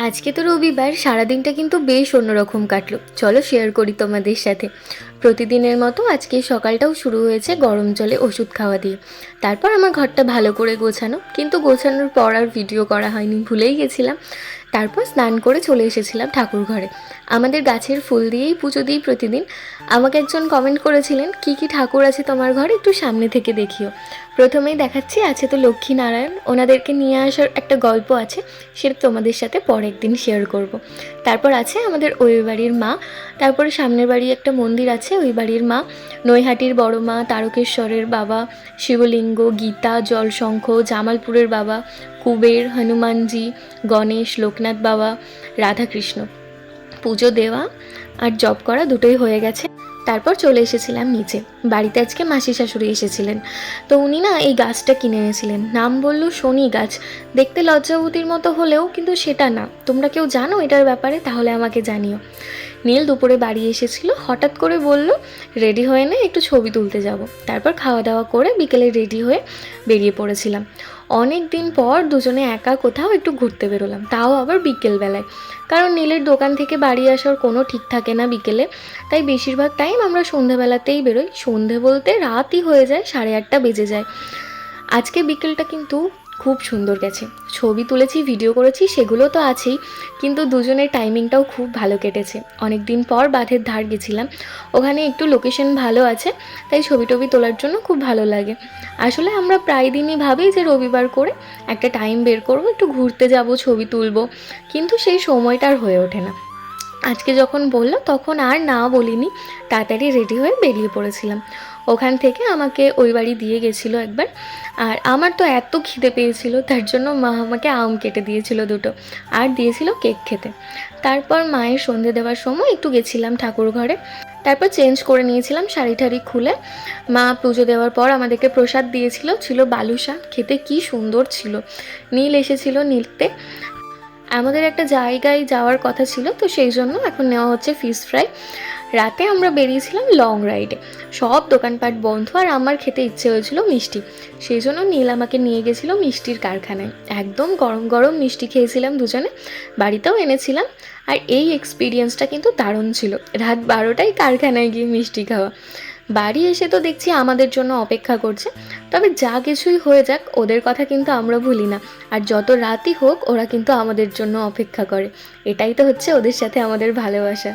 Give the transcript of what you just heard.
আজকে তো রবিবার, সারাদিনটা কিন্তু বেশ অন্যরকম কাটলো। চলো শেয়ার করি তোমাদের সাথে। প্রতিদিনের মতো আজকে সকালটাও শুরু হয়েছে গরম জলে ওষুধ খাওয়া দিয়ে। তারপর আমার ঘরটা ভালো করে গোছানো, কিন্তু গোছানোর পর আর ভিডিও করা হয়নি, ভুলেই গেছিলাম। তারপর স্নান করে চলে এসেছিলাম ঠাকুর ঘরে। আমাদের গাছের ফুল দিয়েই পুজো দিই প্রতিদিন। আমাকে একজন কমেন্ট করেছিলেন, কি কি ঠাকুর আছে তোমার ঘরে, একটু সামনে থেকে দেখিও। প্রথমেই দেখাচ্ছি, আছে তো লক্ষ্মীনারায়ণ। ওনাদেরকে নিয়ে আসার একটা গল্প আছে, সেটা তোমাদের সাথে পরে একদিন শেয়ার করব। তারপর আছে আমাদের ওই বাড়ির মা। তারপরে সামনের বাড়ি একটা মন্দির আছে, ওই বাড়ির মা। নৈহাটির বড় মা, তারকেশ্বরের বাবা, শিবলিঙ্গ, গীতা, জলশঙ্খ, জামালপুরের বাবা, কুবের, হনুমানজি, গণেশ, লোকনাথ বাবা, রাধাকৃষ্ণ। পুজো দেওয়া আর জপ করা দুটোই হয়ে গেছে। তারপর চলে এসেছিলাম নিচে। বাড়িতে আজকে মাসি শাশুড়ি এসেছিলেন। তো উনি না এই গাছটা কিনে এনেছিলেন, নাম বললো শনি গাছ। দেখতে লজ্জাবতীর মতো হলেও কিন্তু সেটা না। তোমরা কেউ জানো এটার ব্যাপারে? তাহলে আমাকে জানিও। নীল দুপুরে বাড়ি এসেছিল, হঠাৎ করে বলল রেডি হয়ে নে, একটু ছবি তুলতে যাব। তারপর খাওয়া দাওয়া করে বিকেলে রেডি হয়ে বেরিয়ে পড়েছিলাম। অনেক দিন পর দুজনে একা কোথাও একটু ঘুরতে বেরোলাম, তাও আবার বিকেলবেলায়। কারণ নীলের দোকান থেকে বাড়ি আসার কোনো ঠিক থাকে না বিকেলে, তাই বেশিরভাগ টাইম আমরা সন্ধেবেলাতেই বেরোই। সন্ধে বলতে রাতই হয়ে যায়, 8:30 বেজে যায়। আজকে বিকেলটা কিন্তু খুব সুন্দর গেছে। ছবি তুলেছি, ভিডিও করেছি, সেগুলো তো আছেই, কিন্তু দুজনের টাইমিংটাও খুব ভালো কেটেছে। অনেক দিন পর বাঁধের ধার গেছিলাম, ওখানে একটু লোকেশন ভালো আছে, তাই ছবি টবি তোলার জন্য খুব ভালো লাগে। আসলে আমরা প্রায় দিনই ভাবি যে রবিবার করে একটা টাইম বের করবো, একটু ঘুরতে যাব, ছবি তুলবো, কিন্তু সেই সময়টা আর হয়ে ওঠে না। আজকে যখন বললো তখন আর না বলিনি, তাড়াতাড়ি রেডি হয়ে বেরিয়ে পড়েছিলাম। ওখান থেকে আমাকে ওই বাড়ি দিয়ে গেছিলো একবার। আর আমার তো এত খিদে পেয়েছিল, তার জন্য মা আমাকে আম কেটে দিয়েছিল দুটো, আর দিয়েছিল কেক খেতে। তারপর মায়ের সন্ধে দেওয়ার সময় একটু গেছিলাম ঠাকুর ঘরে। তারপর চেঞ্জ করে নিয়েছিলাম, শাড়ি ঠাড়ি খুলে। মা পুজো দেওয়ার পর আমাদেরকে প্রসাদ দিয়েছিল, ছিল বালুশা, খেতে কি সুন্দর ছিল। নীল এসেছিল নিতে। আমাদের একটা জায়গায় যাওয়ার কথা ছিল, তো সেই জন্য এখন নেওয়া হচ্ছে ফিশ ফ্রাই। রাতে আমরা বেরিয়েছিলাম লং রাইডে, সব দোকানপাট বন্ধ, আর আমার খেতে ইচ্ছে হয়েছিল মিষ্টি। সেই জন্য নীল আমাকে নিয়ে গেছিলো মিষ্টির কারখানায়। একদম গরম গরম মিষ্টি খেয়েছিলাম দুজনে, বাড়িতেও এনেছিলাম। আর এই এক্সপিরিয়েন্সটা কিন্তু দারুণ ছিল, রাত 12টায় কারখানায় গিয়ে মিষ্টি খাওয়া। বাড়ি এসে তো দেখছি আমাদের জন্য অপেক্ষা করছে। তবে যা কিছুই হয়ে যাক, ওদের কথা কিন্তু আমরা ভুলি না। আর যত রাতই হোক, ওরা কিন্তু আমাদের জন্য অপেক্ষা করে। এটাই তো হচ্ছে ওদের সাথে আমাদের ভালোবাসা।